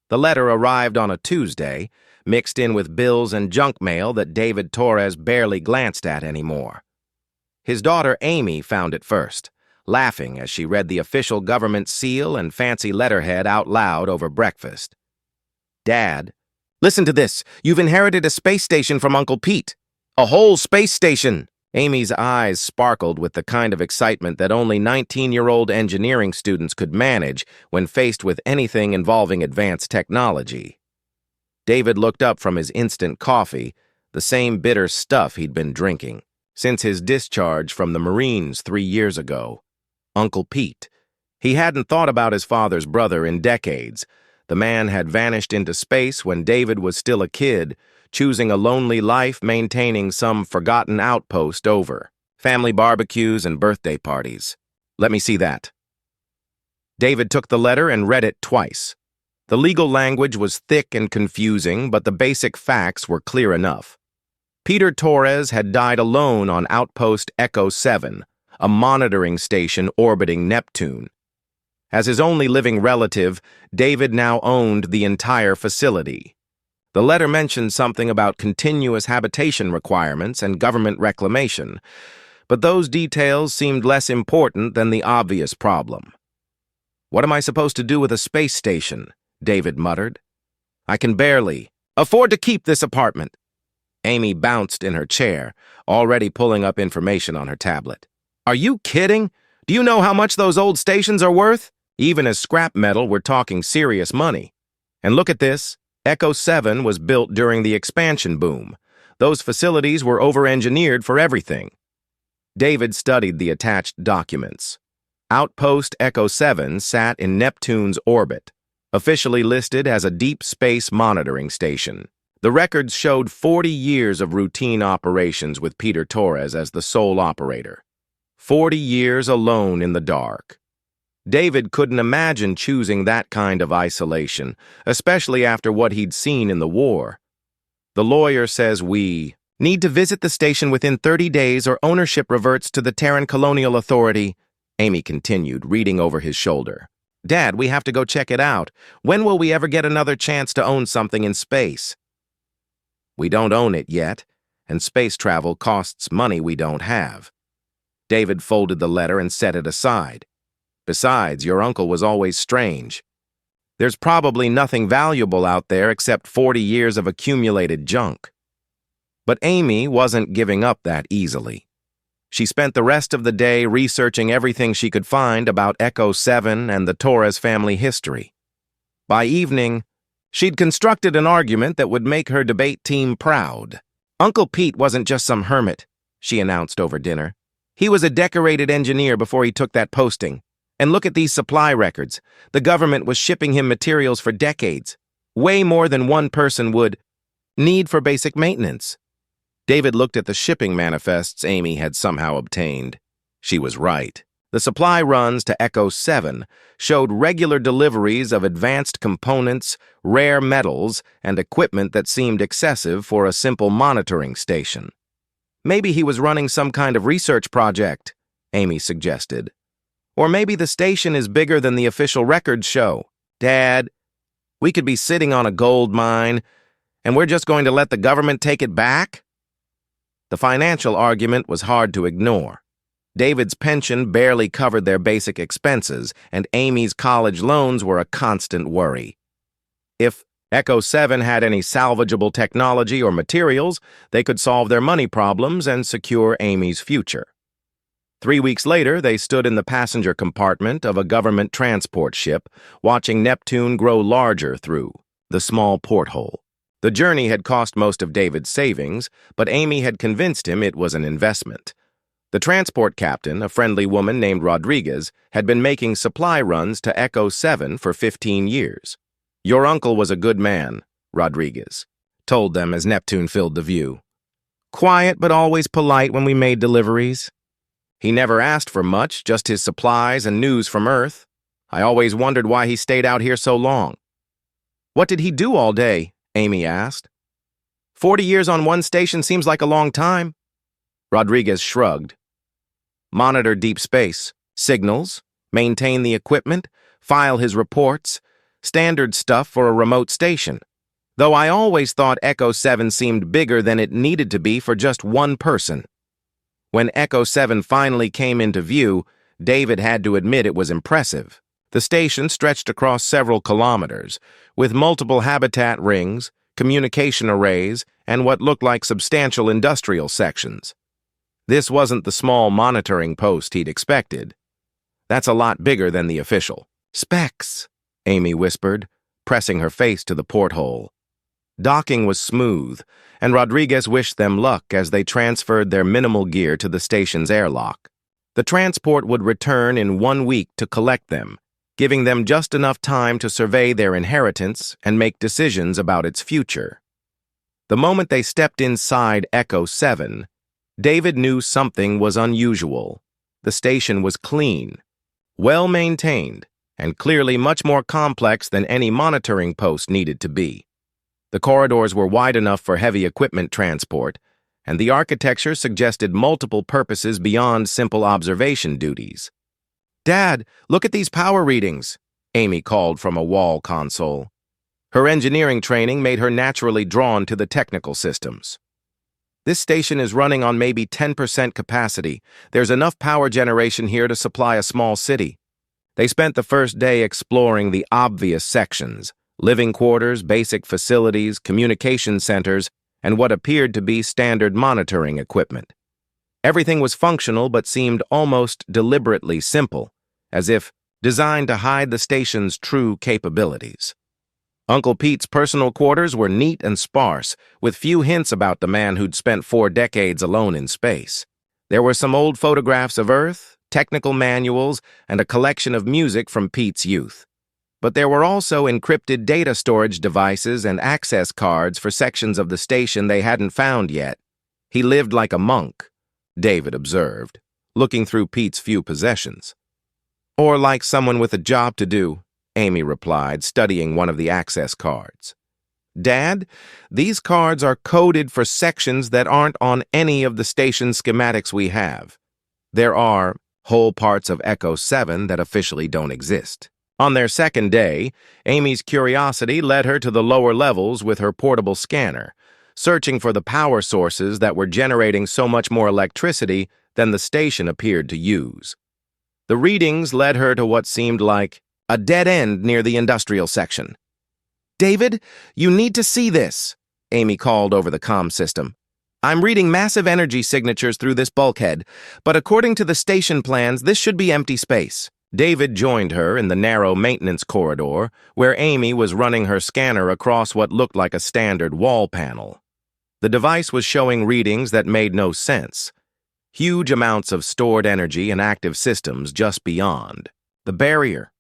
The letter arrived on a Tuesday, mixed in with bills and junk mail that David Torres barely glanced at anymore. His daughter Amy found it first, laughing as she read the official government seal and fancy letterhead out loud over breakfast. "Dad, listen to this. You've inherited a space station from Uncle Pete. A whole space station!" Amy's eyes sparkled with the kind of excitement that only 19-year-old engineering students could manage when faced with anything involving advanced technology. David looked up from his instant coffee, the same bitter stuff he'd been drinking since his discharge from the Marines 3 years ago. Uncle Pete. He hadn't thought about his father's brother in decades. The man had vanished into space when David was still a kid, choosing a lonely life maintaining some forgotten outpost over family barbecues and birthday parties. "Let me see that." David took the letter and read it twice. The legal language was thick and confusing, but the basic facts were clear enough. Peter Torres had died alone on Outpost Echo 7, a monitoring station orbiting Neptune. As his only living relative, David now owned the entire facility. The letter mentioned something about continuous habitation requirements and government reclamation, but those details seemed less important than the obvious problem. "What am I supposed to do with a space station?" David muttered. "I can barely afford to keep this apartment." Amy bounced in her chair, already pulling up information on her tablet. "Are you kidding? Do you know how much those old stations are worth? Even as scrap metal, we're talking serious money. And look at this. Echo 7 was built during the expansion boom. Those facilities were over-engineered for everything." David studied the attached documents. Outpost Echo 7 sat in Neptune's orbit, officially listed as a deep space monitoring station. The records showed 40 years of routine operations with Peter Torres as the sole operator. 40 years alone in the dark. David couldn't imagine choosing that kind of isolation, especially after what he'd seen in the war. "The lawyer says we need to visit the station within 30 days or ownership reverts to the Terran Colonial Authority," Amy continued, reading over his shoulder. "Dad, we have to go check it out. When will we ever get another chance to own something in space?" "We don't own it yet, and space travel costs money we don't have." David folded the letter and set it aside. "Besides, your uncle was always strange. There's probably nothing valuable out there except 40 years of accumulated junk." But Amy wasn't giving up that easily. She spent the rest of the day researching everything she could find about Echo 7 and the Torres family history. By evening, she'd constructed an argument that would make her debate team proud. "Uncle Pete wasn't just some hermit," she announced over dinner. "He was a decorated engineer before he took that posting. And look at these supply records. The government was shipping him materials for decades, way more than one person would need for basic maintenance." David looked at the shipping manifests Amy had somehow obtained. She was right. The supply runs to Echo 7 showed regular deliveries of advanced components, rare metals, and equipment that seemed excessive for a simple monitoring station. "Maybe he was running some kind of research project," Amy suggested. "Or maybe the station is bigger than the official records show. Dad, we could be sitting on a gold mine, and we're just going to let the government take it back?" The financial argument was hard to ignore. David's pension barely covered their basic expenses, and Amy's college loans were a constant worry. If Echo 7 had any salvageable technology or materials, they could solve their money problems and secure Amy's future. 3 weeks later, they stood in the passenger compartment of a government transport ship, watching Neptune grow larger through the small porthole. The journey had cost most of David's savings, but Amy had convinced him it was an investment. The transport captain, a friendly woman named Rodriguez, had been making supply runs to Echo 7 for 15 years. "Your uncle was a good man," Rodriguez told them as Neptune filled the view. "Quiet but always polite when we made deliveries. He never asked for much, just his supplies and news from Earth. I always wondered why he stayed out here so long." "What did he do all day?" Amy asked. 40 years on one station seems like a long time." Rodriguez shrugged. "Monitor deep space, signals, maintain the equipment, file his reports, Standard stuff for a remote station. Though I always thought Echo 7 seemed bigger than it needed to be for just one person. When Echo 7 finally came into view, David had to admit it was impressive. The station stretched across several kilometers, with multiple habitat rings, communication arrays, and what looked like substantial industrial sections. This wasn't the small monitoring post he'd expected. That's a lot bigger than the official. "Specs," Amy whispered, pressing her face to the porthole. Docking was smooth, and Rodriguez wished them luck as they transferred their minimal gear to the station's airlock. The transport would return in 1 week to collect them, giving them just enough time to survey their inheritance and make decisions about its future. The moment they stepped inside Echo 7, David knew something was unusual. The station was clean, well-maintained, and clearly much more complex than any monitoring post needed to be. The corridors were wide enough for heavy equipment transport, and the architecture suggested multiple purposes beyond simple observation duties. "Dad, look at these power readings," Amy called from a wall console. Her engineering training made her naturally drawn to the technical systems. "This station is running on maybe 10% capacity. There's enough power generation here to supply a small city." They spent the first day exploring the obvious sections: living quarters, basic facilities, communication centers, and what appeared to be standard monitoring equipment. Everything was functional but seemed almost deliberately simple, as if designed to hide the station's true capabilities. Uncle Pete's personal quarters were neat and sparse, with few hints about the man who'd spent 4 decades alone in space. There were some old photographs of Earth, technical manuals, and a collection of music from Pete's youth. But there were also encrypted data storage devices and access cards for sections of the station they hadn't found yet. "He lived like a monk," David observed, looking through Pete's few possessions. "Or like someone with a job to do," Amy replied, studying one of the access cards. "Dad, these cards are coded for sections that aren't on any of the station schematics we have. There are whole parts of Echo 7 that officially don't exist." On their second day, Amy's curiosity led her to the lower levels with her portable scanner, searching for the power sources that were generating so much more electricity than the station appeared to use. The readings led her to what seemed like a dead end near the industrial section. "David, you need to see this," Amy called over the comm system. "I'm reading massive energy signatures through this bulkhead, but according to the station plans, this should be empty space." David joined her in the narrow maintenance corridor, where Amy was running her scanner across what looked like a standard wall panel. The device was showing readings that made no sense. Huge amounts of stored energy and active systems just beyond. The barrier.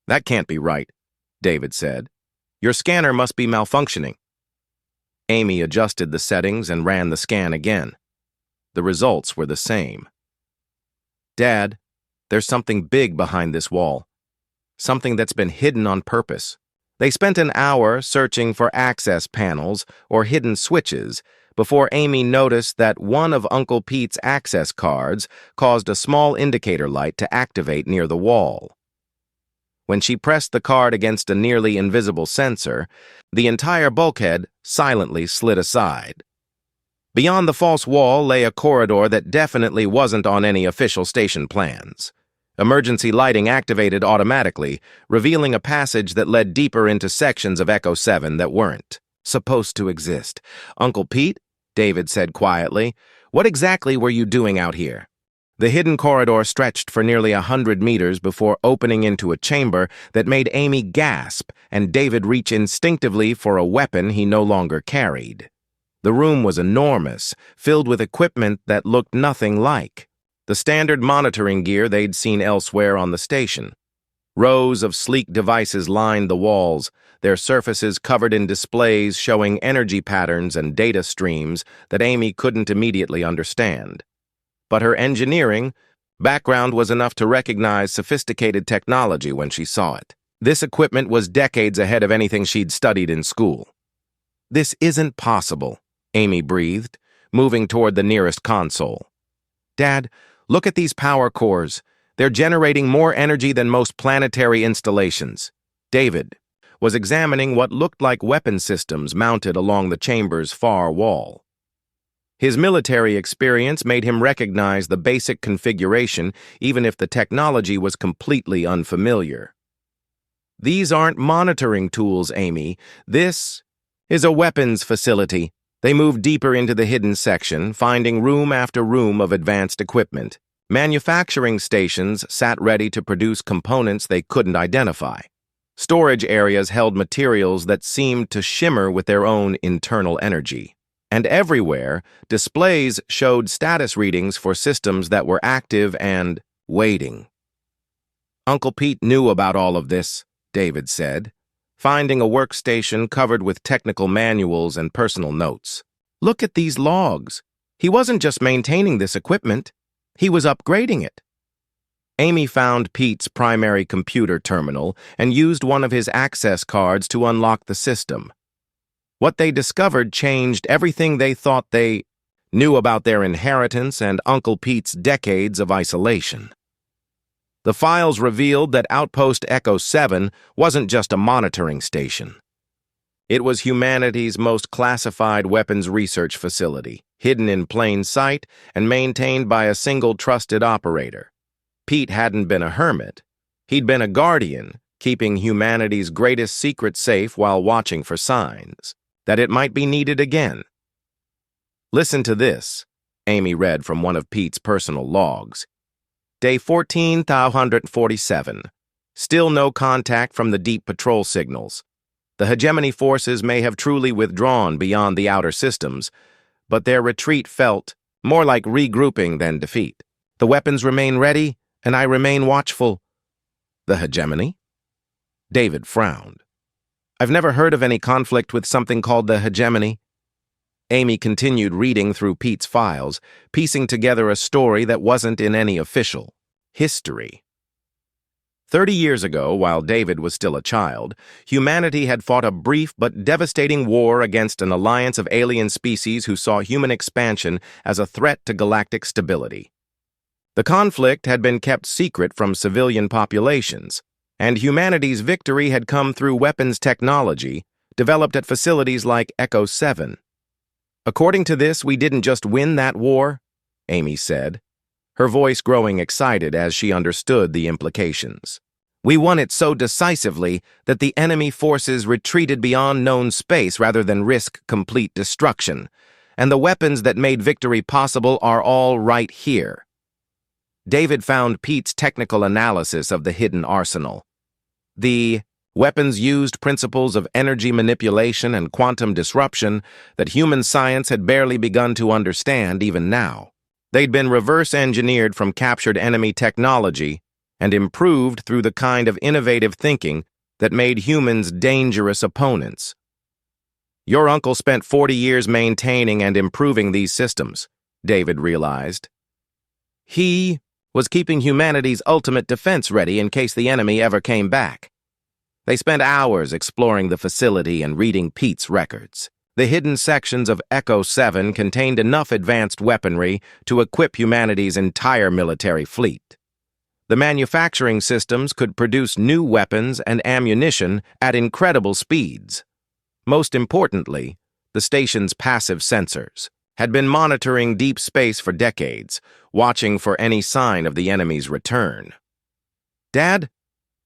"That can't be right," David said. "Your scanner must be malfunctioning." Amy adjusted the settings and ran the scan again. The results were the same. "Dad, there's something big behind this wall. Something that's been hidden on purpose." They spent an hour searching for access panels or hidden switches before Amy noticed that one of Uncle Pete's access cards caused a small indicator light to activate near the wall. When she pressed the card against a nearly invisible sensor, the entire bulkhead silently slid aside. Beyond the false wall lay a corridor that definitely wasn't on any official station plans. Emergency lighting activated automatically, revealing a passage that led deeper into sections of Echo 7 that weren't supposed to exist. "Uncle Pete," David said quietly, "what exactly were you doing out here?" The hidden corridor stretched for nearly 100 meters before opening into a chamber that made Amy gasp and David reach instinctively for a weapon he no longer carried. The room was enormous, filled with equipment that looked nothing like the standard monitoring gear they'd seen elsewhere on the station. Rows of sleek devices lined the walls, their surfaces covered in displays showing energy patterns and data streams that Amy couldn't immediately understand. But her engineering background was enough to recognize sophisticated technology when she saw it. This equipment was decades ahead of anything she'd studied in school. "This isn't possible," Amy breathed, moving toward the nearest console. "Dad, look at these power cores. They're generating more energy than most planetary installations." David was examining what looked like weapon systems mounted along the chamber's far wall. His military experience made him recognize the basic configuration even if the technology was completely unfamiliar. "These aren't monitoring tools, Amy. This is a weapons facility." They moved deeper into the hidden section, finding room after room of advanced equipment. Manufacturing stations sat ready to produce components they couldn't identify. Storage areas held materials that seemed to shimmer with their own internal energy. And everywhere, displays showed status readings for systems that were active and waiting. "Uncle Pete knew about all of this," David said, finding a workstation covered with technical manuals and personal notes. "Look at these logs. He wasn't just maintaining this equipment, he was upgrading it." Amy found Pete's primary computer terminal and used one of his access cards to unlock the system. What they discovered changed everything they thought they knew about their inheritance and Uncle Pete's decades of isolation. The files revealed that Outpost Echo 7 wasn't just a monitoring station. It was humanity's most classified weapons research facility, hidden in plain sight and maintained by a single trusted operator. Pete hadn't been a hermit. He'd been a guardian, keeping humanity's greatest secret safe while watching for signs that it might be needed again. "Listen to this," Amy read from one of Pete's personal logs. "Day 14,147. Still no contact from the deep patrol signals. The hegemony forces may have truly withdrawn beyond the outer systems, but their retreat felt more like regrouping than defeat. The weapons remain ready, and I remain watchful." "The hegemony?" David frowned. "I've never heard of any conflict with something called the hegemony." Amy continued reading through Pete's files, piecing together a story that wasn't in any official history. 30 years ago, while David was still a child, humanity had fought a brief but devastating war against an alliance of alien species who saw human expansion as a threat to galactic stability. The conflict had been kept secret from civilian populations, and humanity's victory had come through weapons technology developed at facilities like Echo 7. "According to this, we didn't just win that war," Amy said, her voice growing excited as she understood the implications. "We won it so decisively that the enemy forces retreated beyond known space rather than risk complete destruction, and the weapons that made victory possible are all right here." David found Pete's technical analysis of the hidden arsenal. The weapons used principles of energy manipulation and quantum disruption that human science had barely begun to understand even now. They'd been reverse-engineered from captured enemy technology and improved through the kind of innovative thinking that made humans dangerous opponents. "Your uncle spent 40 years maintaining and improving these systems," David realized. "He was keeping humanity's ultimate defense ready in case the enemy ever came back." They spent hours exploring the facility and reading Pete's records. The hidden sections of Echo 7 contained enough advanced weaponry to equip humanity's entire military fleet. The manufacturing systems could produce new weapons and ammunition at incredible speeds. Most importantly, the station's passive sensors had been monitoring deep space for decades, watching for any sign of the enemy's return. "Dad,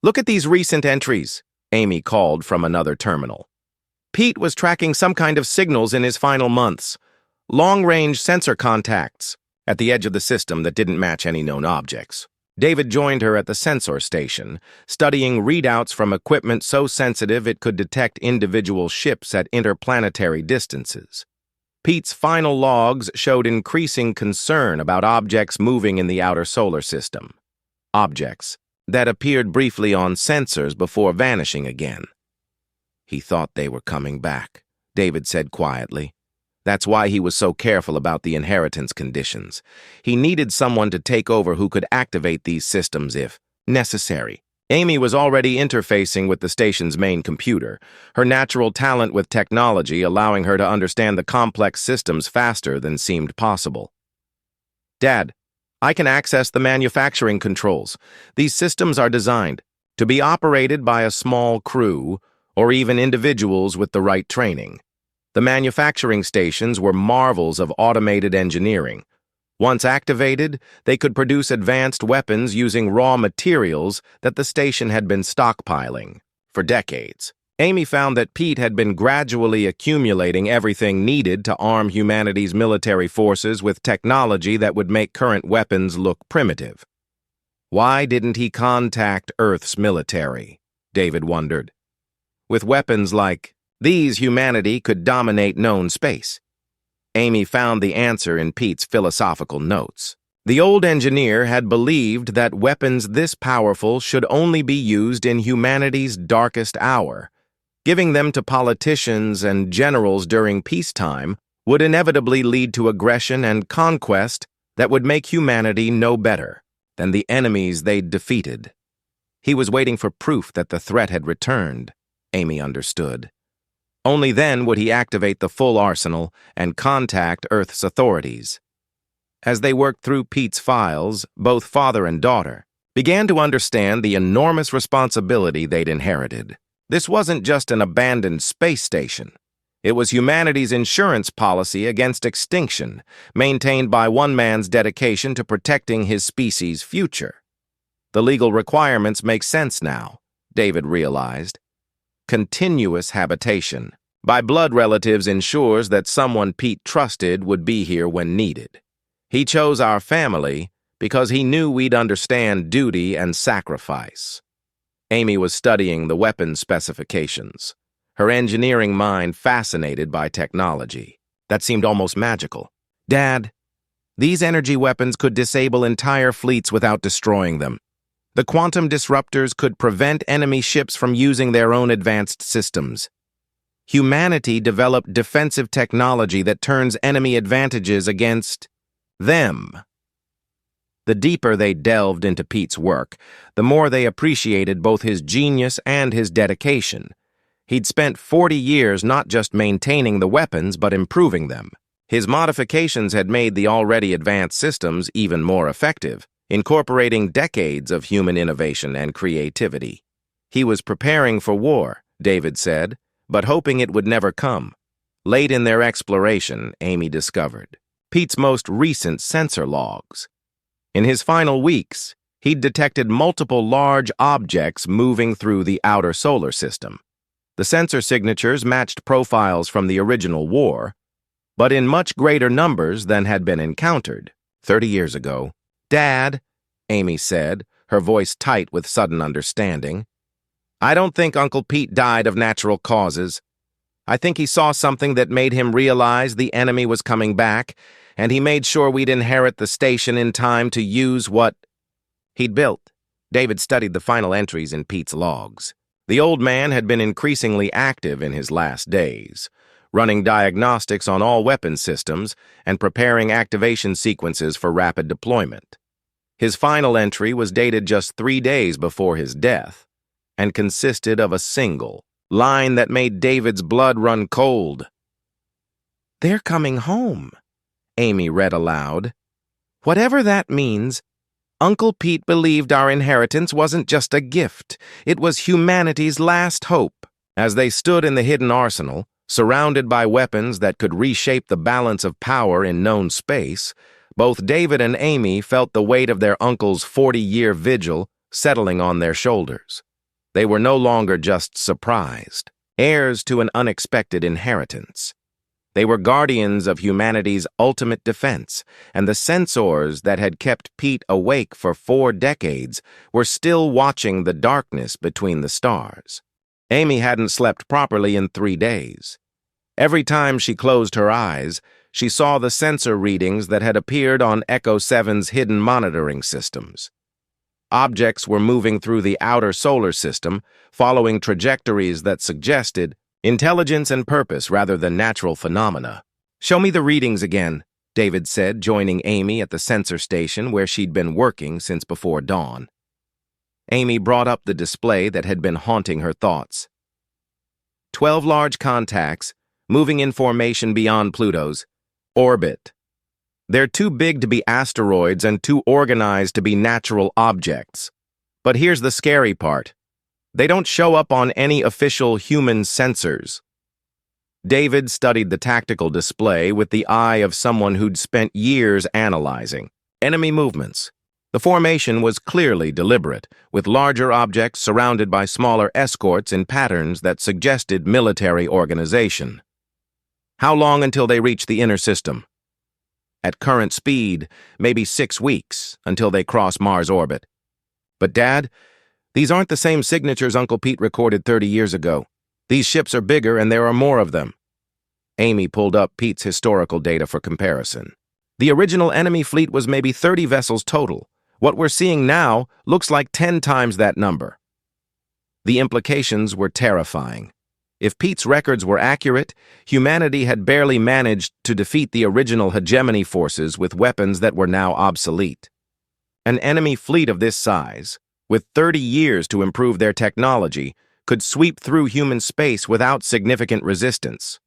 look at these recent entries," Amy called from another terminal. Pete was tracking some kind of signals in his final months. Long-range sensor contacts at the edge of the system that didn't match any known objects. David joined her at the sensor station, studying readouts from equipment so sensitive it could detect individual ships at interplanetary distances. Pete's final logs showed increasing concern about objects moving in the outer solar system. Objects that appeared briefly on sensors before vanishing again. "He thought they were coming back," David said quietly. "That's why he was so careful about the inheritance conditions. He needed someone to take over who could activate these systems if necessary." Amy was already interfacing with the station's main computer, her natural talent with technology allowing her to understand the complex systems faster than seemed possible. "Dad, I can access the manufacturing controls. These systems are designed to be operated by a small crew or even individuals with the right training. The manufacturing stations were marvels of automated engineering. Once activated, they could produce advanced weapons using raw materials that the station had been stockpiling for decades. Amy found that Pete had been gradually accumulating everything needed to arm humanity's military forces with technology that would make current weapons look primitive. Why didn't he contact Earth's military? David wondered. With weapons like these, humanity could dominate known space. Amy found the answer in Pete's philosophical notes. The old engineer had believed that weapons this powerful should only be used in humanity's darkest hour. Giving them to politicians and generals during peacetime would inevitably lead to aggression and conquest that would make humanity no better than the enemies they'd defeated. He was waiting for proof that the threat had returned, Amy understood. Only then would he activate the full arsenal and contact Earth's authorities. As they worked through Pete's files, both father and daughter began to understand the enormous responsibility they'd inherited. This wasn't just an abandoned space station. It was humanity's insurance policy against extinction, maintained by one man's dedication to protecting his species' future. The legal requirements make sense now, David realized. Continuous habitation by blood relatives ensures that someone Pete trusted would be here when needed. He chose our family because he knew we'd understand duty and sacrifice. Amy was studying the weapon specifications, her engineering mind fascinated by technology. That seemed almost magical. Dad, these energy weapons could disable entire fleets without destroying them. The quantum disruptors could prevent enemy ships from using their own advanced systems. Humanity developed defensive technology that turns enemy advantages against them. The deeper they delved into Pete's work, the more they appreciated both his genius and his dedication. He'd spent 40 years not just maintaining the weapons, but improving them. His modifications had made the already advanced systems even more effective, incorporating decades of human innovation and creativity. He was preparing for war, David said, but hoping it would never come. Late in their exploration, Amy discovered Pete's most recent sensor logs. In his final weeks, he'd detected multiple large objects moving through the outer solar system. The sensor signatures matched profiles from the original war, but in much greater numbers than had been encountered 30 years ago. Dad, Amy said, her voice tight with sudden understanding, I don't think Uncle Pete died of natural causes. I think he saw something that made him realize the enemy was coming back, and he made sure we'd inherit the station in time to use what he'd built. David studied the final entries in Pete's logs. The old man had been increasingly active in his last days, running diagnostics on all weapon systems and preparing activation sequences for rapid deployment. His final entry was dated just 3 days before his death and consisted of a single line that made David's blood run cold. "They're coming home," Amy read aloud. "Whatever that means, Uncle Pete believed our inheritance wasn't just a gift, it was humanity's last hope." As they stood in the hidden arsenal, surrounded by weapons that could reshape the balance of power in known space, both David and Amy felt the weight of their uncle's 40-year vigil settling on their shoulders. They were no longer just surprised, heirs to an unexpected inheritance. They were guardians of humanity's ultimate defense, and the sensors that had kept Pete awake for 4 decades were still watching the darkness between the stars. Amy hadn't slept properly in 3 days. Every time she closed her eyes, she saw the sensor readings that had appeared on Echo 7's hidden monitoring systems. Objects were moving through the outer solar system, following trajectories that suggested intelligence and purpose rather than natural phenomena. "Show me the readings again," David said, joining Amy at the sensor station where she'd been working since before dawn. Amy brought up the display that had been haunting her thoughts. 12 large contacts, moving in formation beyond Pluto's orbit. They're too big to be asteroids and too organized to be natural objects. But here's the scary part. They don't show up on any official human sensors. David studied the tactical display with the eye of someone who'd spent years analyzing enemy movements. The formation was clearly deliberate, with larger objects surrounded by smaller escorts in patterns that suggested military organization. How long until they reach the inner system? At current speed, maybe 6 weeks until they cross Mars orbit. But Dad, these aren't the same signatures Uncle Pete recorded 30 years ago. These ships are bigger and there are more of them. Amy pulled up Pete's historical data for comparison. The original enemy fleet was maybe 30 vessels total. What we're seeing now looks like 10 times that number. The implications were terrifying. If Pete's records were accurate, humanity had barely managed to defeat the original hegemony forces with weapons that were now obsolete. An enemy fleet of this size, with 30 years to improve their technology, could sweep through human space without significant resistance.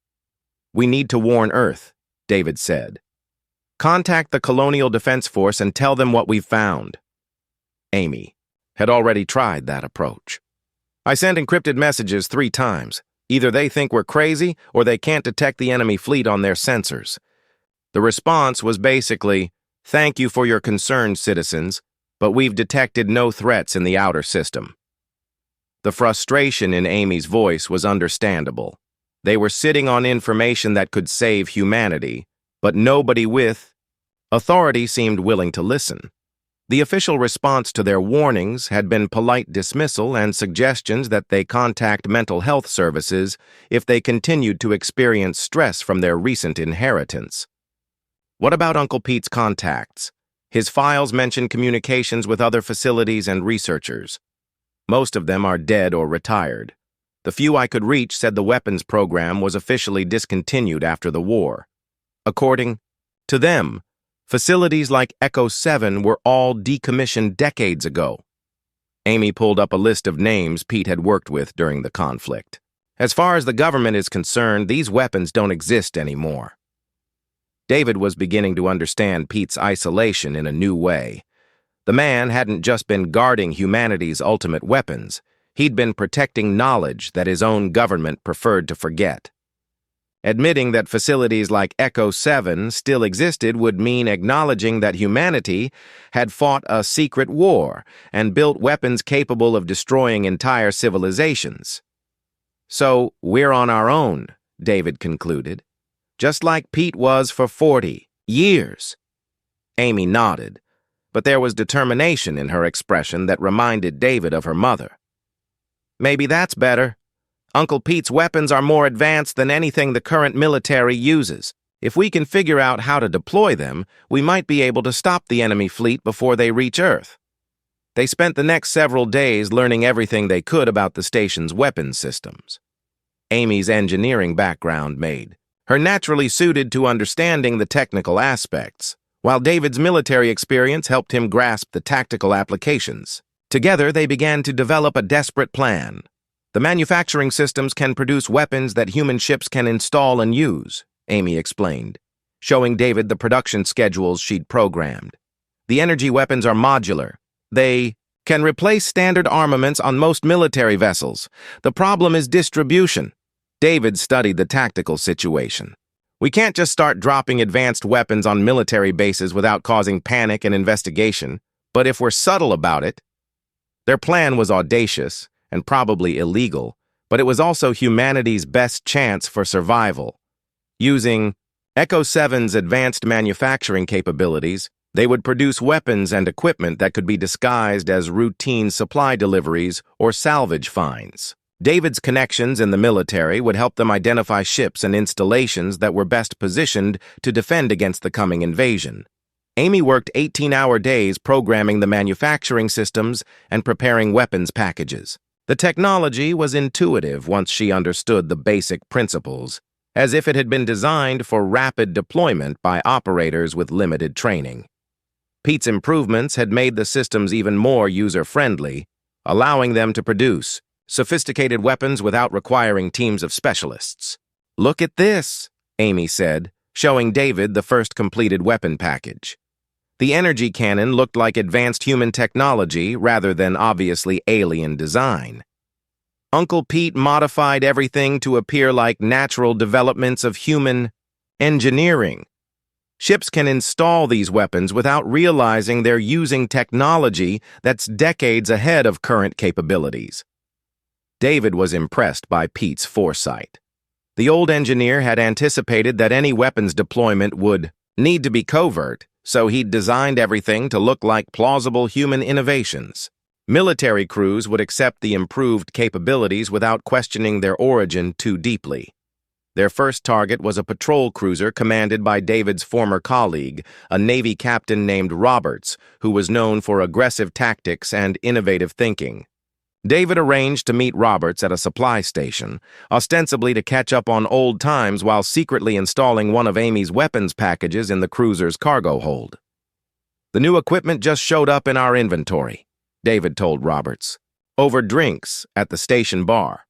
"We need to warn Earth," David said. "Contact the Colonial Defense Force and tell them what we've found." Amy had already tried that approach. "I sent encrypted messages 3 times. Either they think we're crazy or they can't detect the enemy fleet on their sensors." The response was basically, "Thank you for your concern, citizens, but we've detected no threats in the outer system." The frustration in Amy's voice was understandable. They were sitting on information that could save humanity, but nobody with authority seemed willing to listen. The official response to their warnings had been polite dismissal and suggestions that they contact mental health services if they continued to experience stress from their recent inheritance. What about Uncle Pete's contacts? His files mention communications with other facilities and researchers. Most of them are dead or retired. The few I could reach said the weapons program was officially discontinued after the war. According to them, facilities like Echo 7 were all decommissioned decades ago. Amy pulled up a list of names Pete had worked with during the conflict. "As far as the government is concerned, these weapons don't exist anymore." David was beginning to understand Pete's isolation in a new way. The man hadn't just been guarding humanity's ultimate weapons. He'd been protecting knowledge that his own government preferred to forget. Admitting that facilities like Echo 7 still existed would mean acknowledging that humanity had fought a secret war and built weapons capable of destroying entire civilizations. "So we're on our own," David concluded, "just like Pete was for 40 years. Amy nodded, but there was determination in her expression that reminded David of her mother. "Maybe that's better. Uncle Pete's weapons are more advanced than anything the current military uses. If we can figure out how to deploy them, we might be able to stop the enemy fleet before they reach Earth." They spent the next several days learning everything they could about the station's weapons systems. Amy's engineering background made her naturally suited to understanding the technical aspects, while David's military experience helped him grasp the tactical applications. Together, they began to develop a desperate plan. "The manufacturing systems can produce weapons that human ships can install and use," Amy explained, showing David the production schedules she'd programmed. "The energy weapons are modular. They can replace standard armaments on most military vessels. The problem is distribution." David studied the tactical situation. "We can't just start dropping advanced weapons on military bases without causing panic and investigation, but if we're subtle about it." Their plan was audacious and probably illegal, but it was also humanity's best chance for survival. Using Echo 7's advanced manufacturing capabilities, they would produce weapons and equipment that could be disguised as routine supply deliveries or salvage finds. David's connections in the military would help them identify ships and installations that were best positioned to defend against the coming invasion. Amy worked 18-hour days programming the manufacturing systems and preparing weapons packages. The technology was intuitive once she understood the basic principles, as if it had been designed for rapid deployment by operators with limited training. Pete's improvements had made the systems even more user-friendly, allowing them to produce sophisticated weapons without requiring teams of specialists. "Look at this," Amy said, showing David the first completed weapon package. The energy cannon looked like advanced human technology rather than obviously alien design. Uncle Pete modified everything to appear like natural developments of human engineering. Ships can install these weapons without realizing they're using technology that's decades ahead of current capabilities. David was impressed by Pete's foresight. The old engineer had anticipated that any weapons deployment would need to be covert, so he'd designed everything to look like plausible human innovations. Military crews would accept the improved capabilities without questioning their origin too deeply. Their first target was a patrol cruiser commanded by David's former colleague, a Navy captain named Roberts, who was known for aggressive tactics and innovative thinking. David arranged to meet Roberts at a supply station, ostensibly to catch up on old times while secretly installing one of Amy's weapons packages in the cruiser's cargo hold. "The new equipment just showed up in our inventory," David told Roberts, "over drinks at the station bar.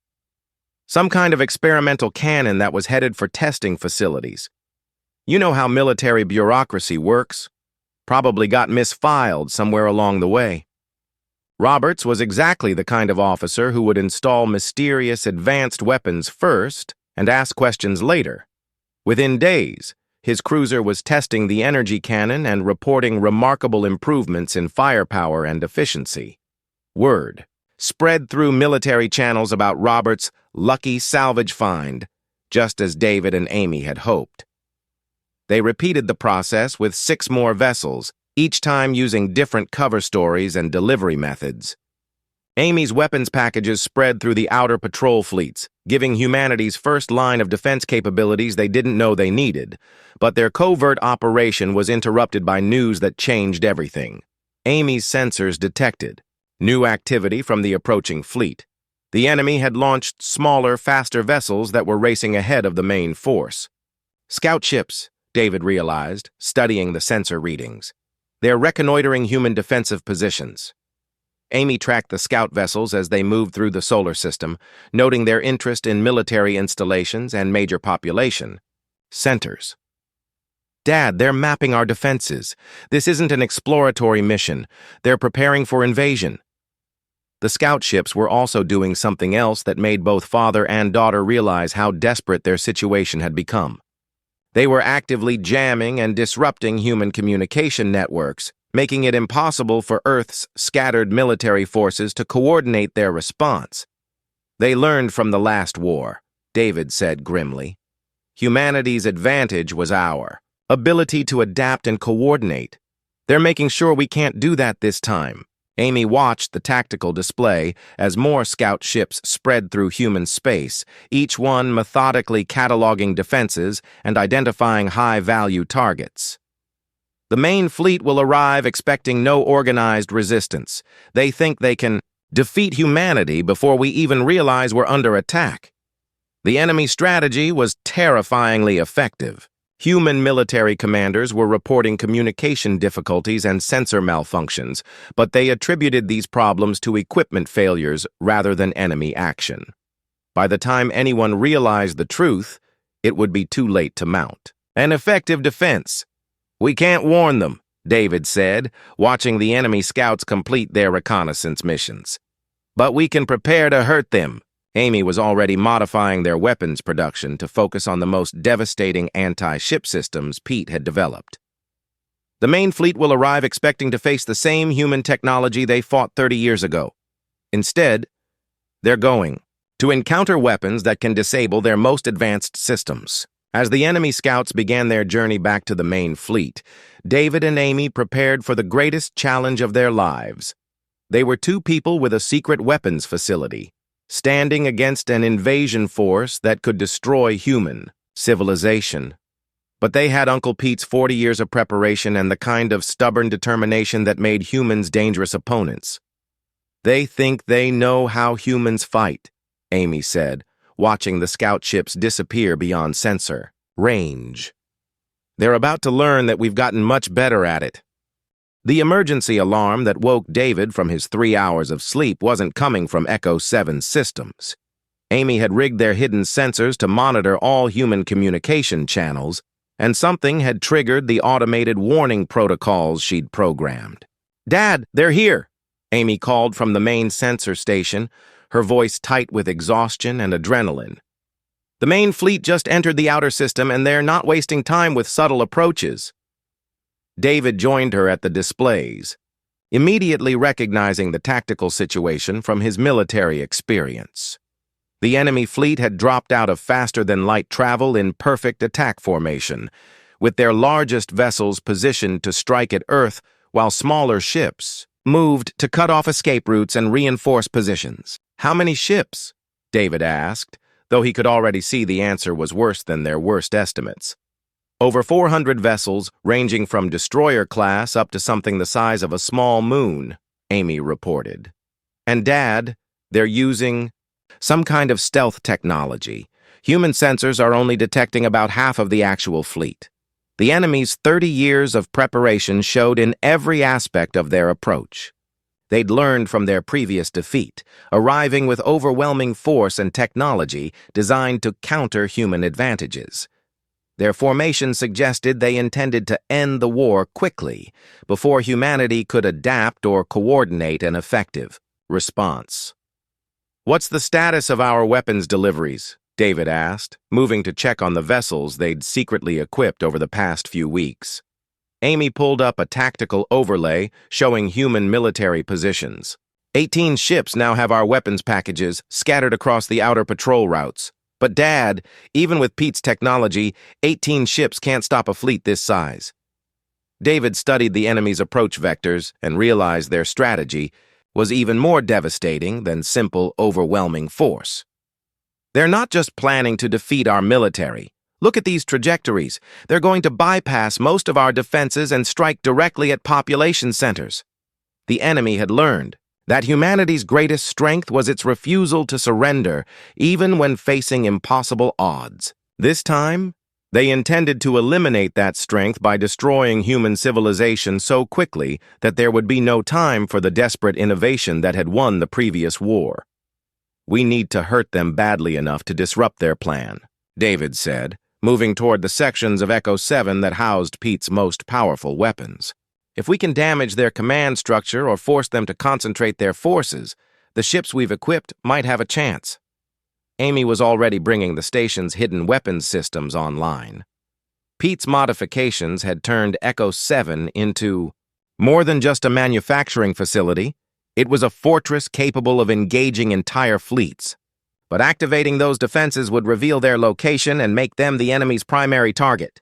Some kind of experimental cannon that was headed for testing facilities. You know how military bureaucracy works. Probably got misfiled somewhere along the way." Roberts was exactly the kind of officer who would install mysterious advanced weapons first and ask questions later. Within days, his cruiser was testing the energy cannon and reporting remarkable improvements in firepower and efficiency. Word spread through military channels about Roberts' lucky salvage find, just as David and Amy had hoped. They repeated the process with 6 more vessels, each time using different cover stories and delivery methods. Amy's weapons packages spread through the outer patrol fleets, giving humanity's first line of defense capabilities they didn't know they needed. But their covert operation was interrupted by news that changed everything. Amy's sensors detected new activity from the approaching fleet. The enemy had launched smaller, faster vessels that were racing ahead of the main force. "Scout ships," David realized, studying the sensor readings. "They're reconnoitering human defensive positions." Amy tracked the scout vessels as they moved through the solar system, noting their interest in military installations and major population centers. "Dad, they're mapping our defenses. This isn't an exploratory mission. They're preparing for invasion." The scout ships were also doing something else that made both father and daughter realize how desperate their situation had become. They were actively jamming and disrupting human communication networks, making it impossible for Earth's scattered military forces to coordinate their response. "They learned from the last war," David said grimly. "Humanity's advantage was our ability to adapt and coordinate. They're making sure we can't do that this time." Amy watched the tactical display as more scout ships spread through human space, each one methodically cataloging defenses and identifying high-value targets. "The main fleet will arrive expecting no organized resistance. They think they can defeat humanity before we even realize we're under attack." The enemy strategy was terrifyingly effective. Human military commanders were reporting communication difficulties and sensor malfunctions, but they attributed these problems to equipment failures rather than enemy action. By the time anyone realized the truth, it would be too late to mount an effective defense. "We can't warn them," David said, watching the enemy scouts complete their reconnaissance missions. "But we can prepare to hurt them." Amy was already modifying their weapons production to focus on the most devastating anti-ship systems Pete had developed. "The main fleet will arrive expecting to face the same human technology they fought 30 years ago. Instead, they're going to encounter weapons that can disable their most advanced systems." As the enemy scouts began their journey back to the main fleet, David and Amy prepared for the greatest challenge of their lives. They were 2 people with a secret weapons facility, standing against an invasion force that could destroy human civilization. But they had Uncle Pete's 40 years of preparation and the kind of stubborn determination that made humans dangerous opponents. "They think they know how humans fight," Amy said, watching the scout ships disappear beyond sensor range. "They're about to learn that we've gotten much better at it." The emergency alarm that woke David from his 3 hours of sleep wasn't coming from Echo 7 systems. Amy had rigged their hidden sensors to monitor all human communication channels, and something had triggered the automated warning protocols she'd programmed. "Dad, they're here!" Amy called from the main sensor station, her voice tight with exhaustion and adrenaline. "The main fleet just entered the outer system, and they're not wasting time with subtle approaches." David joined her at the displays, immediately recognizing the tactical situation from his military experience. The enemy fleet had dropped out of faster-than-light travel in perfect attack formation, with their largest vessels positioned to strike at Earth while smaller ships moved to cut off escape routes and reinforce positions. "How many ships?" David asked, though he could already see the answer was worse than their worst estimates. "Over 400 vessels, ranging from destroyer class up to something the size of a small moon," Amy reported. "And Dad, they're using some kind of stealth technology. Human sensors are only detecting about half of the actual fleet. The enemy's 30 years of preparation showed in every aspect of their approach. They'd learned from their previous defeat, arriving with overwhelming force and technology designed to counter human advantages. Their formation suggested they intended to end the war quickly, before humanity could adapt or coordinate an effective response." "What's the status of our weapons deliveries?" David asked, moving to check on the vessels they'd secretly equipped over the past few weeks. Amy pulled up a tactical overlay showing human military positions. 18 ships now have our weapons packages scattered across the outer patrol routes. But Dad, even with Pete's technology, 18 ships can't stop a fleet this size." David studied the enemy's approach vectors and realized their strategy was even more devastating than simple, overwhelming force. "They're not just planning to defeat our military. Look at these trajectories. They're going to bypass most of our defenses and strike directly at population centers." The enemy had learned that humanity's greatest strength was its refusal to surrender, even when facing impossible odds. This time, they intended to eliminate that strength by destroying human civilization so quickly that there would be no time for the desperate innovation that had won the previous war. "We need to hurt them badly enough to disrupt their plan," David said, moving toward the sections of Echo 7 that housed Pete's most powerful weapons. "If we can damage their command structure or force them to concentrate their forces, the ships we've equipped might have a chance." Amy was already bringing the station's hidden weapons systems online. Pete's modifications had turned Echo 7 into more than just a manufacturing facility. It was a fortress capable of engaging entire fleets. But activating those defenses would reveal their location and make them the enemy's primary target.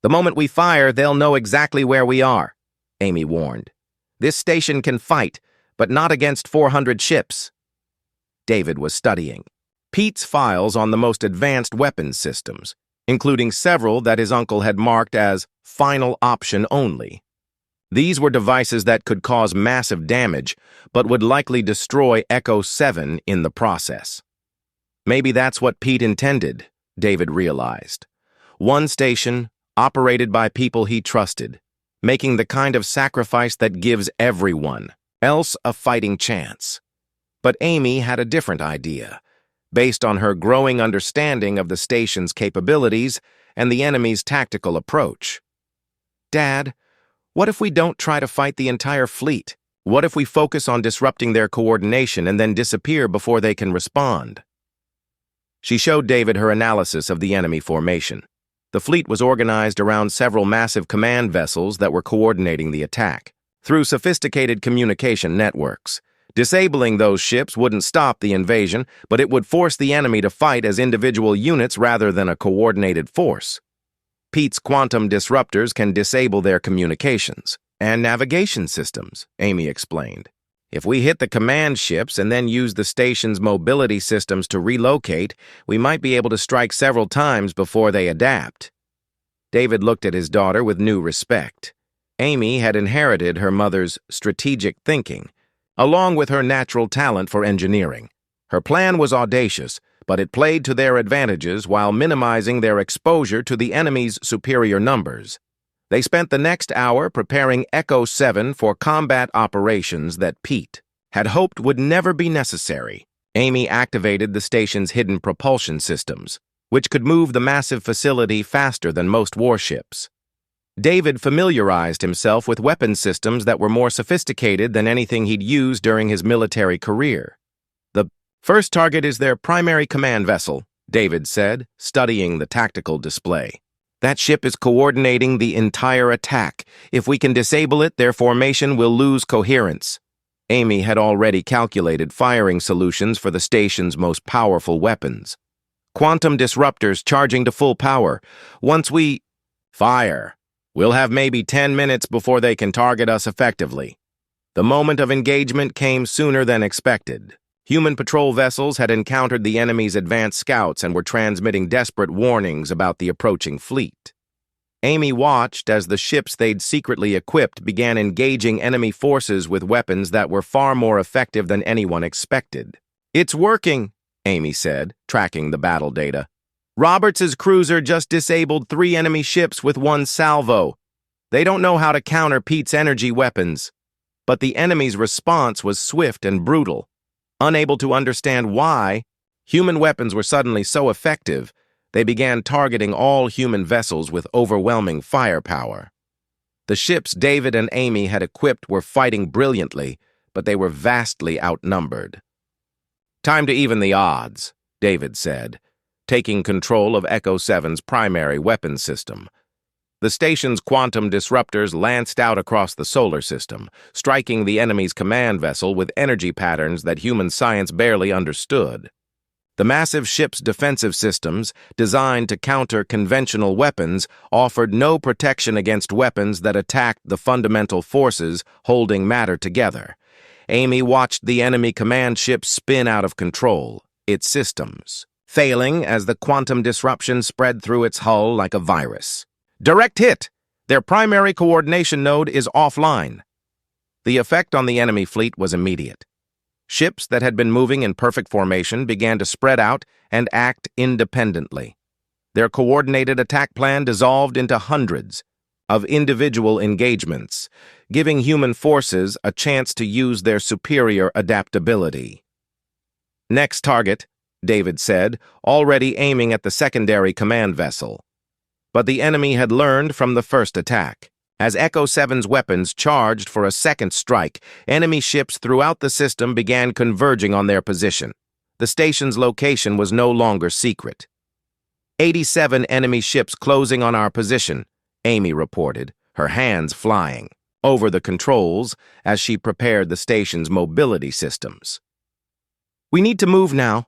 "The moment we fire, they'll know exactly where we are," Amy warned. "This station can fight, but not against 400 ships." David was studying Pete's files on the most advanced weapons systems, including several that his uncle had marked as final option only. These were devices that could cause massive damage, but would likely destroy Echo 7 in the process. Maybe that's what Pete intended, David realized. One station, operated by people he trusted, making the kind of sacrifice that gives everyone else a fighting chance. But Amy had a different idea, based on her growing understanding of the station's capabilities and the enemy's tactical approach. "Dad, what if we don't try to fight the entire fleet? What if we focus on disrupting their coordination and then disappear before they can respond?" She showed David her analysis of the enemy formation. The fleet was organized around several massive command vessels that were coordinating the attack through sophisticated communication networks. Disabling those ships wouldn't stop the invasion, but it would force the enemy to fight as individual units rather than a coordinated force. Pete's quantum disruptors can disable their communications and navigation systems, Amy explained. If we hit the command ships and then use the station's mobility systems to relocate, we might be able to strike several times before they adapt. David looked at his daughter with new respect. Amy had inherited her mother's strategic thinking, along with her natural talent for engineering. Her plan was audacious, but it played to their advantages while minimizing their exposure to the enemy's superior numbers. They spent the next hour preparing Echo 7 for combat operations that Pete had hoped would never be necessary. Amy activated the station's hidden propulsion systems, which could move the massive facility faster than most warships. David familiarized himself with weapon systems that were more sophisticated than anything he'd used during his military career. The First target is their primary command vessel, David said, studying the tactical display. That ship is coordinating the entire attack. If we can disable it, their formation will lose coherence. Amy had already calculated firing solutions for the station's most powerful weapons. Quantum disruptors charging to full power. Once we fire, we'll have maybe 10 minutes before they can target us effectively. The moment of engagement came sooner than expected. Human patrol vessels had encountered the enemy's advanced scouts and were transmitting desperate warnings about the approaching fleet. Amy watched as the ships they'd secretly equipped began engaging enemy forces with weapons that were far more effective than anyone expected. "It's working," Amy said, tracking the battle data. "Roberts's cruiser just disabled 3 enemy ships with 1 salvo. They don't know how to counter Pete's energy weapons." But the enemy's response was swift and brutal. Unable to understand why human weapons were suddenly so effective, they began targeting all human vessels with overwhelming firepower. The ships David and Amy had equipped were fighting brilliantly, but they were vastly outnumbered. "Time to even the odds," David said, taking control of Echo 7's primary weapons system. The station's quantum disruptors lanced out across the solar system, striking the enemy's command vessel with energy patterns that human science barely understood. The massive ship's defensive systems, designed to counter conventional weapons, offered no protection against weapons that attacked the fundamental forces holding matter together. Amy watched the enemy command ship spin out of control, its systems failing as the quantum disruption spread through its hull like a virus. "Direct hit! Their primary coordination node is offline." The effect on the enemy fleet was immediate. Ships that had been moving in perfect formation began to spread out and act independently. Their coordinated attack plan dissolved into hundreds of individual engagements, giving human forces a chance to use their superior adaptability. "Next target," David said, already aiming at the secondary command vessel. But the enemy had learned from the first attack. As Echo 7's weapons charged for a second strike, enemy ships throughout the system began converging on their position. The station's location was no longer secret. 87 enemy ships closing on our position, Amy reported, her hands flying over the controls as she prepared the station's mobility systems. "We need to move now."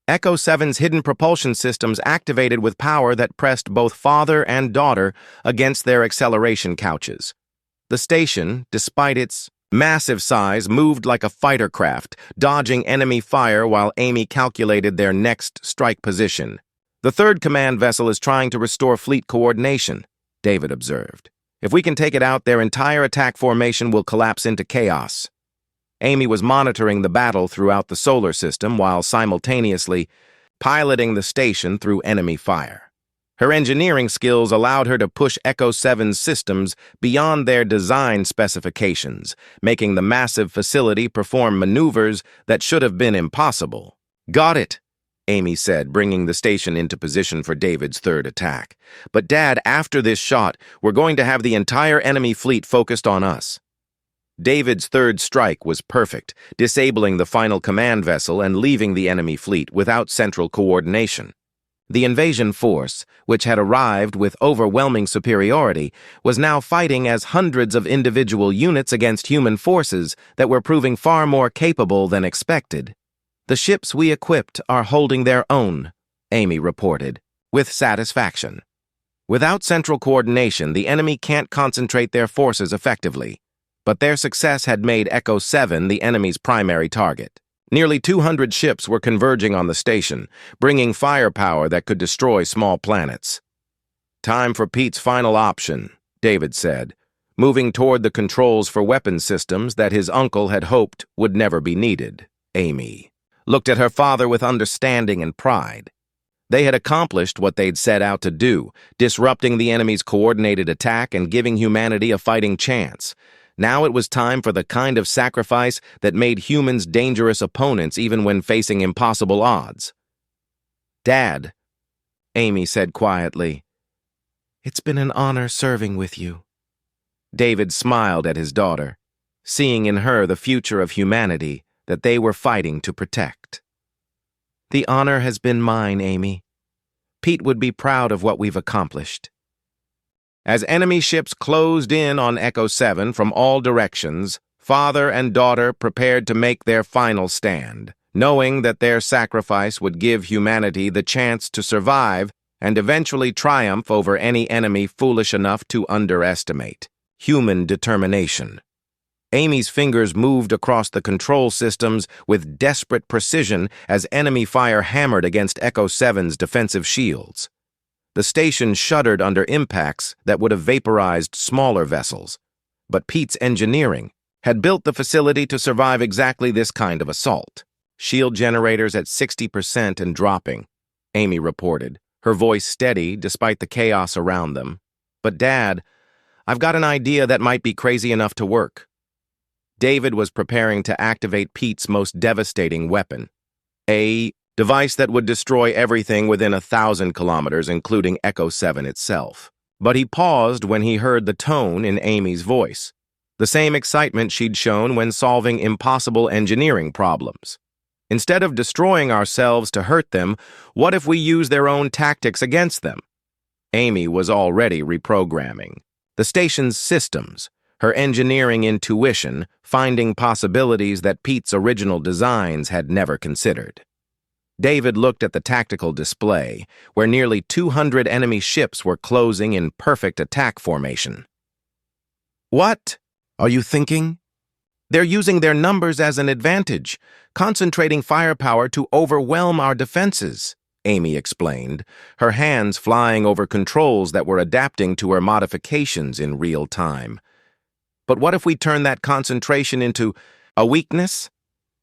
Echo 7's hidden propulsion systems activated with power that pressed both father and daughter against their acceleration couches. The station, despite its massive size, moved like a fighter craft, dodging enemy fire while Amy calculated their next strike position. "The third command vessel is trying to restore fleet coordination," David observed. "If we can take it out, their entire attack formation will collapse into chaos." Amy was monitoring the battle throughout the solar system while simultaneously piloting the station through enemy fire. Her engineering skills allowed her to push Echo 7's systems beyond their design specifications, making the massive facility perform maneuvers that should have been impossible. "Got it," Amy said, bringing the station into position for David's third attack. "But Dad, after this shot, we're going to have the entire enemy fleet focused on us." David's third strike was perfect, disabling the final command vessel and leaving the enemy fleet without central coordination. The invasion force, which had arrived with overwhelming superiority, was now fighting as hundreds of individual units against human forces that were proving far more capable than expected. "The ships we equipped are holding their own," Amy reported, with satisfaction. "Without central coordination, the enemy can't concentrate their forces effectively." But their success had made Echo 7 the enemy's primary target. Nearly 200 ships were converging on the station, bringing firepower that could destroy small planets. "Time for Pete's final option," David said, moving toward the controls for weapon systems that his uncle had hoped would never be needed. Amy looked at her father with understanding and pride. They had accomplished what they'd set out to do, disrupting the enemy's coordinated attack and giving humanity a fighting chance. Now it was time for the kind of sacrifice that made humans dangerous opponents even when facing impossible odds. "Dad," Amy said quietly, "it's been an honor serving with you." David smiled at his daughter, seeing in her the future of humanity that they were fighting to protect. The honor has been mine, Amy. Pete would be proud of what we've accomplished. As enemy ships closed in on Echo 7 from all directions, father and daughter prepared to make their final stand, knowing that their sacrifice would give humanity the chance to survive and eventually triumph over any enemy foolish enough to underestimate human determination. Amy's fingers moved across the control systems with desperate precision as enemy fire hammered against Echo 7's defensive shields. The station shuddered under impacts that would have vaporized smaller vessels, but Pete's engineering had built the facility to survive exactly this kind of assault. Shield generators at 60% and dropping, Amy reported, her voice steady despite the chaos around them. But Dad, I've got an idea that might be crazy enough to work. David was preparing to activate Pete's most devastating weapon, a device that would destroy everything within 1,000 kilometers, including Echo 7 itself. But he paused when he heard the tone in Amy's voice, the same excitement she'd shown when solving impossible engineering problems. Instead of destroying ourselves to hurt them, what if we use their own tactics against them? Amy was already reprogramming the station's systems, her engineering intuition, finding possibilities that Pete's original designs had never considered. David looked at the tactical display, where nearly 200 enemy ships were closing in perfect attack formation. What are you thinking? They're using their numbers as an advantage, concentrating firepower to overwhelm our defenses, Amy explained, her hands flying over controls that were adapting to her modifications in real time. But what if we turn that concentration into a weakness?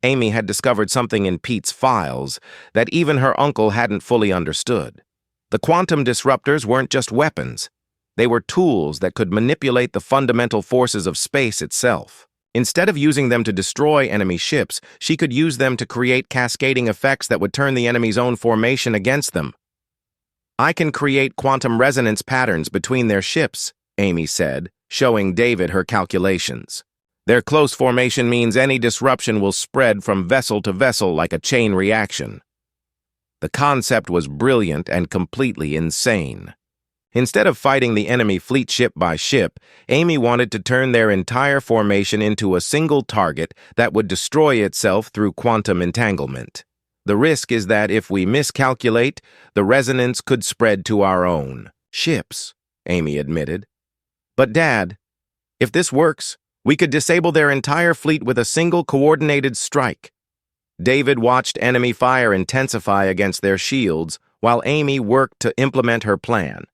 Amy had discovered something in Pete's files that even her uncle hadn't fully understood. The quantum disruptors weren't just weapons. They were tools that could manipulate the fundamental forces of space itself. Instead of using them to destroy enemy ships, she could use them to create cascading effects that would turn the enemy's own formation against them. I can create quantum resonance patterns between their ships, Amy said, showing David her calculations. Their close formation means any disruption will spread from vessel to vessel like a chain reaction. The concept was brilliant and completely insane. Instead of fighting the enemy fleet ship by ship, Amy wanted to turn their entire formation into a single target that would destroy itself through quantum entanglement. The risk is that if we miscalculate, the resonance could spread to our own ships, Amy admitted. But Dad, if this works, we could disable their entire fleet with a single coordinated strike. David watched enemy fire intensify against their shields while Amy worked to implement her plan.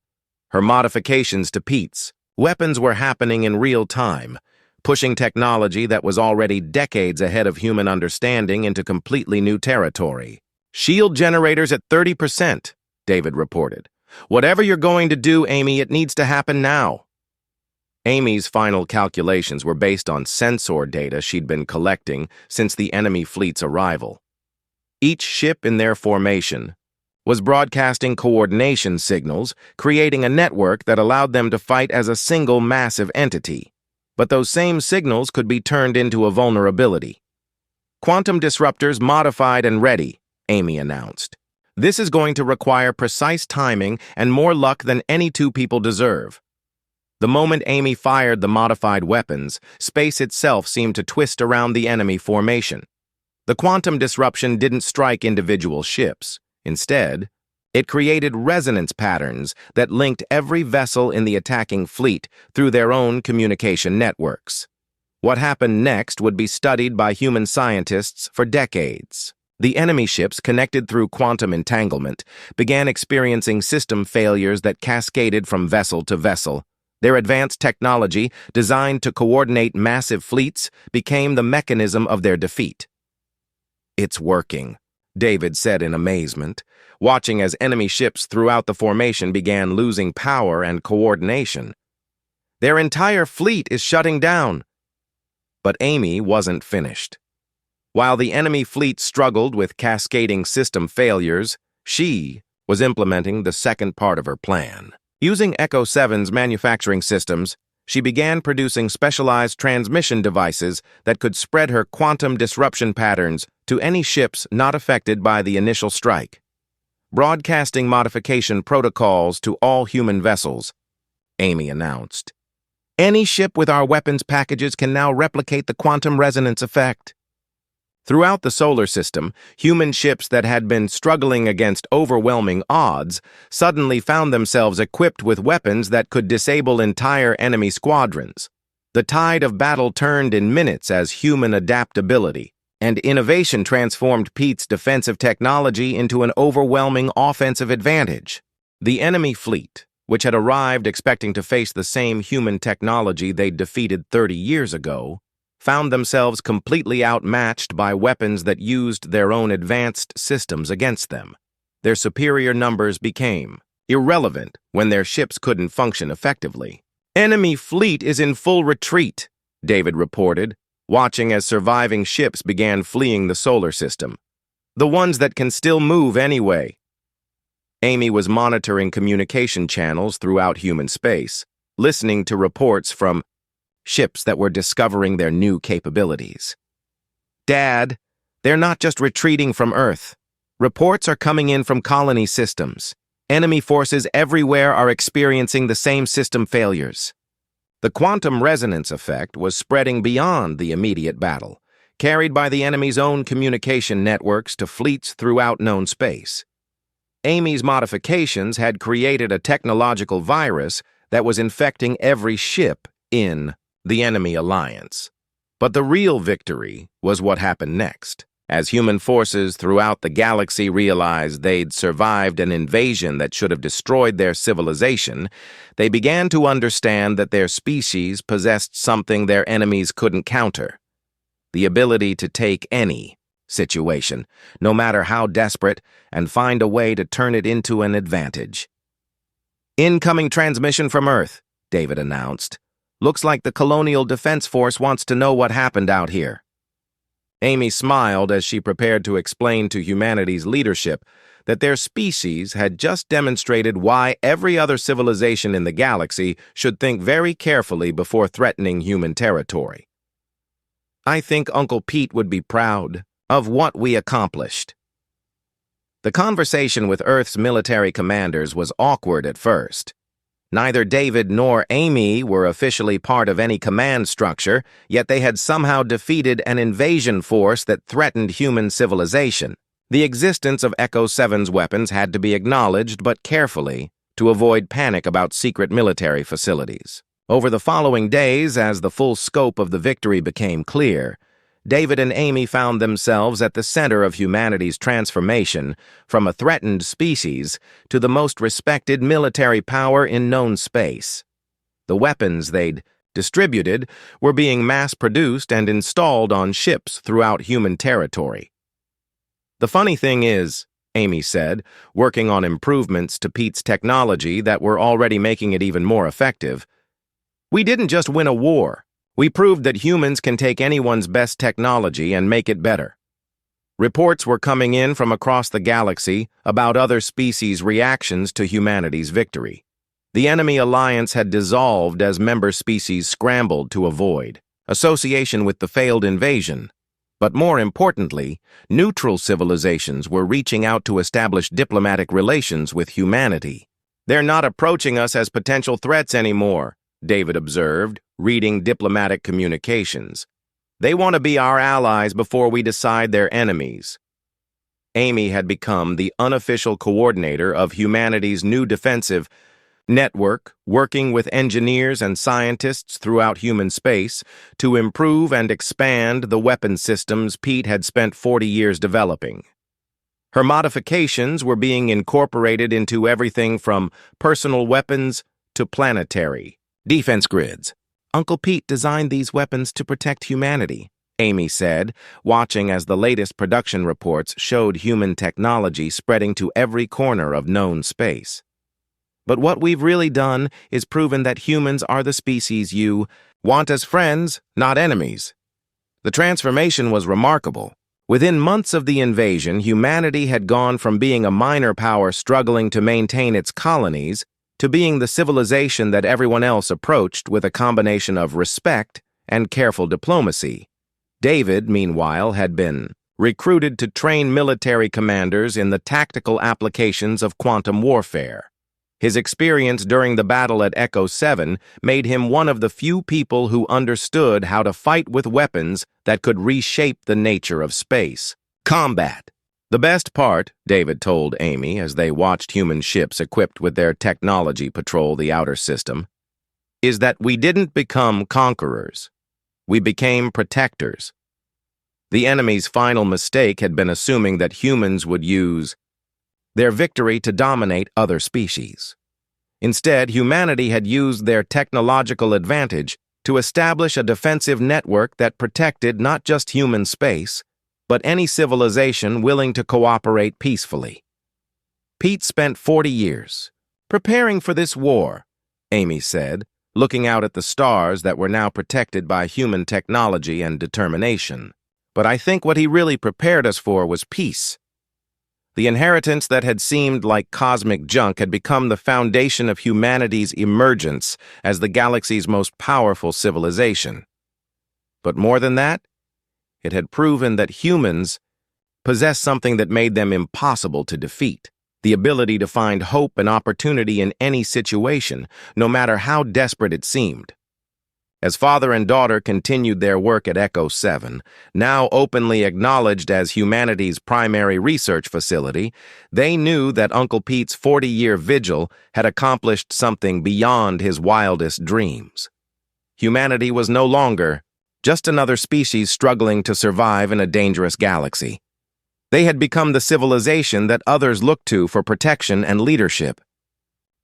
Her modifications to Pete's weapons were happening in real time, pushing technology that was already decades ahead of human understanding into completely new territory. Shield generators at 30%, David reported. Whatever you're going to do, Amy, it needs to happen now. Amy's final calculations were based on sensor data she'd been collecting since the enemy fleet's arrival. Each ship in their formation was broadcasting coordination signals, creating a network that allowed them to fight as a single massive entity. But those same signals could be turned into a vulnerability. Quantum disruptors modified and ready, Amy announced. This is going to require precise timing and more luck than any two people deserve. The moment Amy fired the modified weapons, space itself seemed to twist around the enemy formation. The quantum disruption didn't strike individual ships. Instead, it created resonance patterns that linked every vessel in the attacking fleet through their own communication networks. What happened next would be studied by human scientists for decades. The enemy ships, connected through quantum entanglement, began experiencing system failures that cascaded from vessel to vessel. Their advanced technology, designed to coordinate massive fleets, became the mechanism of their defeat. It's working, David said in amazement, watching as enemy ships throughout the formation began losing power and coordination. Their entire fleet is shutting down. But Amy wasn't finished. While the enemy fleet struggled with cascading system failures, she was implementing the second part of her plan. Using Echo 7's manufacturing systems, she began producing specialized transmission devices that could spread her quantum disruption patterns to any ships not affected by the initial strike. Broadcasting modification protocols to all human vessels, Amy announced. Any ship with our weapons packages can now replicate the quantum resonance effect. Throughout the solar system, human ships that had been struggling against overwhelming odds suddenly found themselves equipped with weapons that could disable entire enemy squadrons. The tide of battle turned in minutes as human adaptability and innovation transformed Pete's defensive technology into an overwhelming offensive advantage. The enemy fleet, which had arrived expecting to face the same human technology they'd defeated 30 years ago, found themselves completely outmatched by weapons that used their own advanced systems against them. Their superior numbers became irrelevant when their ships couldn't function effectively. "Enemy fleet is in full retreat," David reported, watching as surviving ships began fleeing the solar system. "The ones that can still move anyway." Amy was monitoring communication channels throughout human space, listening to reports from ships that were discovering their new capabilities. "Dad, they're not just retreating from Earth. Reports are coming in from colony systems. Enemy forces everywhere are experiencing the same system failures." The quantum resonance effect was spreading beyond the immediate battle, carried by the enemy's own communication networks to fleets throughout known space. Amy's modifications had created a technological virus that was infecting every ship in the enemy alliance. But the real victory was what happened next. As human forces throughout the galaxy realized they'd survived an invasion that should have destroyed their civilization, they began to understand that their species possessed something their enemies couldn't counter: the ability to take any situation, no matter how desperate, and find a way to turn it into an advantage. "Incoming transmission from Earth," David announced. "Looks like the Colonial Defense Force wants to know what happened out here." Amy smiled as she prepared to explain to humanity's leadership that their species had just demonstrated why every other civilization in the galaxy should think very carefully before threatening human territory. "I think Uncle Pete would be proud of what we accomplished." The conversation with Earth's military commanders was awkward at first. Neither David nor Amy were officially part of any command structure, yet they had somehow defeated an invasion force that threatened human civilization. The existence of Echo 7's weapons had to be acknowledged, but carefully, to avoid panic about secret military facilities. Over the following days, as the full scope of the victory became clear, David and Amy found themselves at the center of humanity's transformation from a threatened species to the most respected military power in known space. The weapons they'd distributed were being mass-produced and installed on ships throughout human territory. "The funny thing is," Amy said, working on improvements to Pete's technology that were already making it even more effective, "we didn't just win a war. We proved that humans can take anyone's best technology and make it better." Reports were coming in from across the galaxy about other species' reactions to humanity's victory. The enemy alliance had dissolved as member species scrambled to avoid association with the failed invasion. But more importantly, neutral civilizations were reaching out to establish diplomatic relations with humanity. "They're not approaching us as potential threats anymore," David observed, reading diplomatic communications. "They want to be our allies before we decide they're enemies." Amy had become the unofficial coordinator of humanity's new defensive network, working with engineers and scientists throughout human space to improve and expand the weapon systems Pete had spent 40 years developing. Her modifications were being incorporated into everything from personal weapons to planetary defense grids. "Uncle Pete designed these weapons to protect humanity," Amy said, watching as the latest production reports showed human technology spreading to every corner of known space. "But what we've really done is proven that humans are the species you want as friends, not enemies." The transformation was remarkable. Within months of the invasion, humanity had gone from being a minor power struggling to maintain its colonies to being the civilization that everyone else approached with a combination of respect and careful diplomacy. David, meanwhile, had been recruited to train military commanders in the tactical applications of quantum warfare. His experience during the battle at Echo 7 made him one of the few people who understood how to fight with weapons that could reshape the nature of space. Combat. The best part, David told Amy as they watched human ships equipped with their technology patrol the outer system, is that we didn't become conquerors. We became protectors. The enemy's final mistake had been assuming that humans would use their victory to dominate other species. Instead, humanity had used their technological advantage to establish a defensive network that protected not just human space, but any civilization willing to cooperate peacefully. Pete spent 40 years preparing for this war, Amy said, looking out at the stars that were now protected by human technology and determination. But I think what he really prepared us for was peace. The inheritance that had seemed like cosmic junk had become the foundation of humanity's emergence as the galaxy's most powerful civilization. But more than that, it had proven that humans possessed something that made them impossible to defeat: the ability to find hope and opportunity in any situation, no matter how desperate it seemed. As father and daughter continued their work at Echo 7, now openly acknowledged as humanity's primary research facility, they knew that Uncle Pete's 40-year vigil had accomplished something beyond his wildest dreams. Humanity was no longer just another species struggling to survive in a dangerous galaxy. They had become the civilization that others looked to for protection and leadership.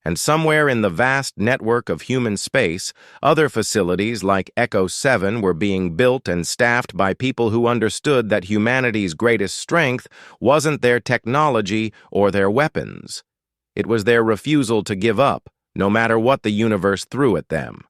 And somewhere in the vast network of human space, other facilities like Echo 7 were being built and staffed by people who understood that humanity's greatest strength wasn't their technology or their weapons. It was their refusal to give up, no matter what the universe threw at them.